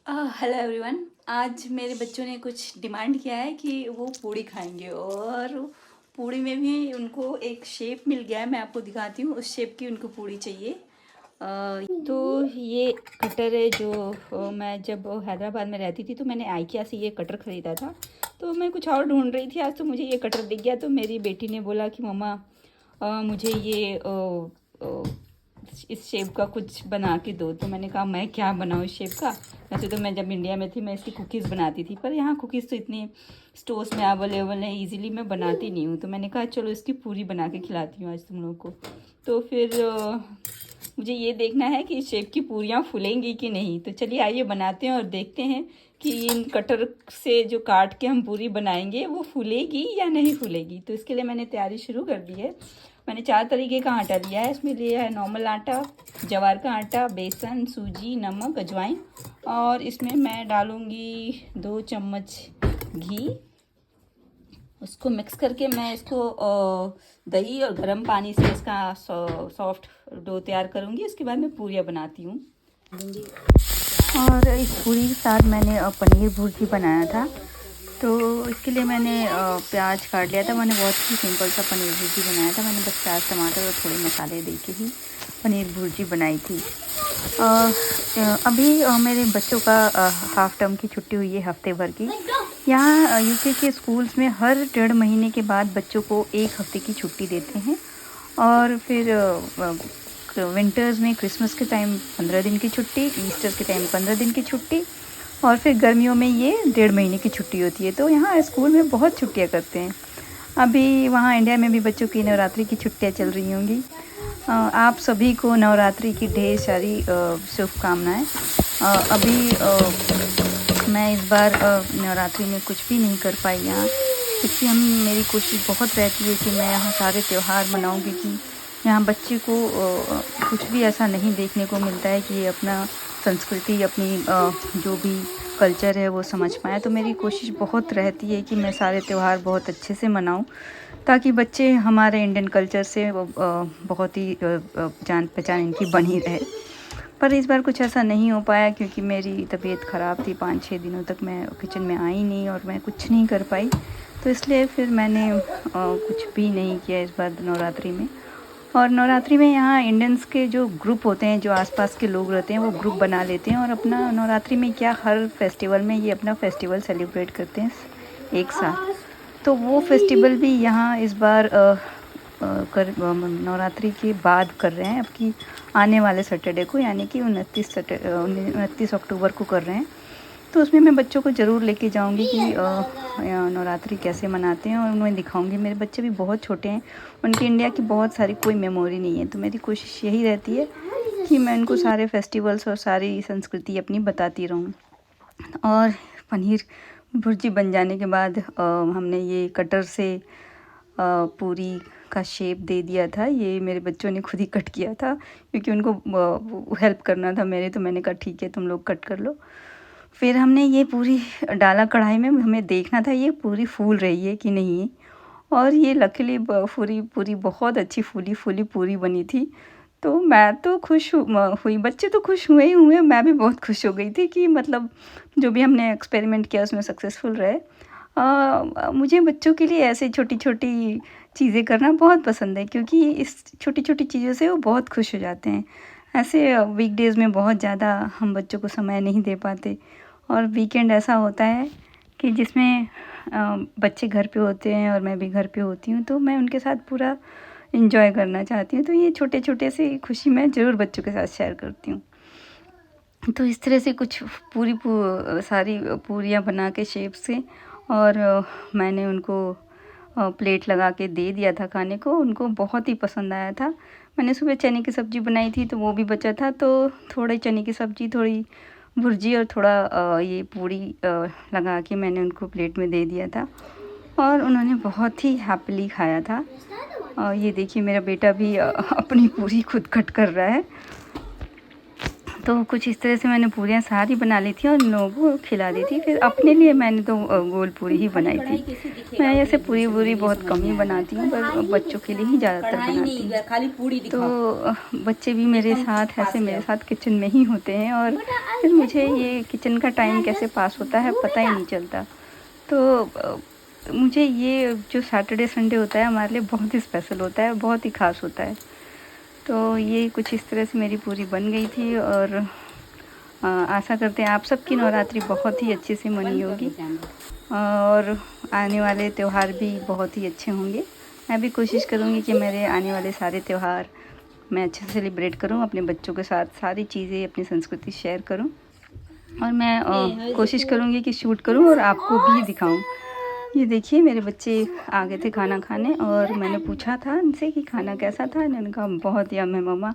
Hello everyone. आज मेरे बच्चों ने कुछ डिमांड किया है कि वो पूड़ी खाएंगे और पूड़ी में भी उनको एक शेप मिल गया है। मैं आपको दिखाती हूँ, उस शेप की उनको पूड़ी चाहिए। तो ये कटर है जो मैं जब हैदराबाद में रहती थी तो मैंने आइकिया से ये कटर ख़रीदा था। तो मैं कुछ और ढूंढ रही थी, आज तो मुझे ये कटर दिख गया। तो मेरी बेटी ने बोला कि मम्मा मुझे ये इस शेप का कुछ बना के दो। तो मैंने कहा मैं क्या बनाऊँ इस शेप का। वैसे तो मैं जब इंडिया में थी मैं इसकी कुकीज़ बनाती थी, पर यहाँ कुकीज़ तो इतनी स्टोर्स में अवेलेबल है, इजीली मैं बनाती नहीं हूँ। तो मैंने कहा चलो इसकी पूरी बना के खिलाती हूँ आज तुम लोग को। तो फिर मुझे ये देखना है कि इस शेप की पूरियाँ फूलेंगी कि नहीं। तो चलिए आइए बनाते हैं और देखते हैं कि इन कटर से जो काट के हम पूरी बनाएंगे वो फूलेगी या नहीं फूलेगी। तो इसके लिए मैंने तैयारी शुरू कर दी है। मैंने 4 तरीके का आटा लिया है। इसमें लिया है नॉर्मल आटा, ज्वार का आटा, बेसन, सूजी, नमक, अजवाइन, और इसमें मैं डालूँगी 2 चम्मच घी। उसको मिक्स करके मैं इसको दही और गर्म पानी से इसका सॉफ्ट डो तैयार करूँगी। उसके बाद मैं पूरियाँ बनाती हूँ। और इस पूरी के साथ मैंने पनीर भुर्जी बनाया था। तो इसके लिए मैंने प्याज काट लिया था। मैंने बहुत ही सिंपल सा पनीर भुर्जी बनाया था। मैंने बस प्याज, टमाटर और थोड़े मसाले दे के ही पनीर भुर्जी बनाई थी। अभी मेरे बच्चों का हाफ टर्म की छुट्टी हुई है, हफ्ते भर की। यहाँ यूके के स्कूल्स में हर 1.5 महीने के बाद बच्चों को 1 हफ्ते की छुट्टी देते हैं। और फिर विंटर्स में क्रिसमस के टाइम 15 दिन की छुट्टी, ईस्टर के टाइम 15 दिन की छुट्टी, और फिर गर्मियों में ये 1.5 महीने की छुट्टी होती है। तो यहाँ स्कूल में बहुत छुट्टियाँ करते हैं। अभी वहाँ इंडिया में भी बच्चों की नवरात्रि की छुट्टियाँ चल रही होंगी। आप सभी को नवरात्रि की ढेर सारी शुभकामनाएँ। अभी मैं इस बार नवरात्रि में कुछ भी नहीं कर पाई यहाँ, क्योंकि मेरी कोशिश बहुत रहती है कि मैं यहाँ सारे त्यौहार मनाऊँ, क्योंकि यहाँ बच्चे को कुछ भी ऐसा नहीं देखने को मिलता है कि ये अपना संस्कृति, अपनी जो भी कल्चर है वो समझ पाएँ। तो मेरी कोशिश बहुत रहती है कि मैं सारे त्यौहार बहुत अच्छे से मनाऊँ, ताकि बच्चे हमारे इंडियन कल्चर से बहुत ही जान पहचान इनकी बनी रहे। पर इस बार कुछ ऐसा नहीं हो पाया, क्योंकि मेरी तबीयत ख़राब थी। 5-6 दिनों तक मैं किचन में आई नहीं और मैं कुछ नहीं कर पाई। तो इसलिए फिर मैंने कुछ भी नहीं किया इस बार नवरात्रि में। और नवरात्रि में यहाँ इंडियंस के जो ग्रुप होते हैं, जो आसपास के लोग रहते हैं, वो ग्रुप बना लेते हैं और अपना नवरात्रि में क्या हर फेस्टिवल में ये अपना फेस्टिवल सेलिब्रेट करते हैं एक साथ। तो वो फेस्टिवल भी यहाँ इस बार नवरात्रि के बाद कर रहे हैं, अब की आने वाले सैटरडे को, यानी कि 29 अक्टूबर को कर रहे हैं। तो उसमें मैं बच्चों को ज़रूर लेके जाऊंगी कि नवरात्रि कैसे मनाते हैं, और उन्हें दिखाऊंगी। मेरे बच्चे भी बहुत छोटे हैं, उनकी इंडिया की बहुत सारी कोई मेमोरी नहीं है। तो मेरी कोशिश यही रहती है कि मैं उनको सारे फेस्टिवल्स और सारी संस्कृति अपनी बताती रहूँ। और पनीर भुर्जी बन जाने के बाद हमने ये कटर से पूरी का शेप दे दिया था। ये मेरे बच्चों ने खुद ही कट किया था, क्योंकि उनको हेल्प करना था मेरे। तो मैंने कहा ठीक है, तुम लोग कट कर लो। फिर हमने ये पूरी डाला कढ़ाई में, हमें देखना था ये पूरी फूल रही है कि नहीं। और ये लकीली पूरी बहुत अच्छी फूली फूली पूरी बनी थी। तो मैं तो खुश हुई, बच्चे तो खुश हुए ही हुए, मैं भी बहुत खुश हो गई थी कि मतलब जो भी हमने एक्सपेरिमेंट किया उसमें सक्सेसफुल रहे। मुझे बच्चों के लिए ऐसे छोटी छोटी चीज़ें करना बहुत पसंद है, क्योंकि इस छोटी छोटी चीज़ों से वो बहुत खुश हो जाते हैं। ऐसे वीकडेज़ में बहुत ज़्यादा हम बच्चों को समय नहीं दे पाते, और वीकेंड ऐसा होता है कि जिसमें बच्चे घर पे होते हैं और मैं भी घर पे होती हूँ, तो मैं उनके साथ पूरा इंजॉय करना चाहती हूँ। तो ये छोटे छोटे से खुशी मैं ज़रूर बच्चों के साथ शेयर करती हूँ। तो इस तरह से कुछ सारी पूरियाँ बना के शेप से, और मैंने उनको प्लेट लगा के दे दिया था खाने को। उनको बहुत ही पसंद आया था। मैंने सुबह चने की सब्ज़ी बनाई थी तो वो भी बचा था, तो थोड़ी चने की सब्ज़ी, थोड़ी भुर्जी और थोड़ा ये पूड़ी लगा के मैंने उनको प्लेट में दे दिया था, और उन्होंने बहुत ही हैप्पीली खाया था। ये देखिए मेरा बेटा भी अपनी पूरी खुद कट कर रहा है। तो कुछ इस तरह से मैंने पूरियाँ सारी बना ली थी और इन लोगों को खिला दी थी। फिर अपने लिए मैंने तो गोल पूरी ही बनाई थी। मैं ऐसे पूरी वूरी बहुत कम ही बनाती हूँ, पर बच्चों के लिए ही ज़्यादातर बनाती हूँ। तो बच्चे भी मेरे साथ ऐसे मेरे साथ किचन में ही होते हैं और फिर मुझे ये किचन का टाइम कैसे पास होता है पता ही नहीं चलता। तो मुझे ये जो सैटरडे संडे होता है हमारे लिए बहुत ही स्पेशल होता है, बहुत ही ख़ास होता है। तो ये कुछ इस तरह से मेरी पूरी बन गई थी और आशा करते हैं आप सबकी नवरात्रि बहुत ही अच्छे से मनी होगी और आने वाले त्यौहार भी बहुत ही अच्छे होंगे। मैं भी कोशिश करूँगी कि मेरे आने वाले सारे त्यौहार मैं अच्छे से सेलिब्रेट करूँ, अपने बच्चों के साथ सारी चीज़ें अपनी संस्कृति शेयर करूँ और मैं कोशिश करूँगी कि शूट करूँ और आपको भी दिखाऊँ। ये देखिए मेरे बच्चे आ गए थे खाना खाने और मैंने पूछा था इनसे कि खाना कैसा था, इन्होंने कहा बहुत यम है मम्मा।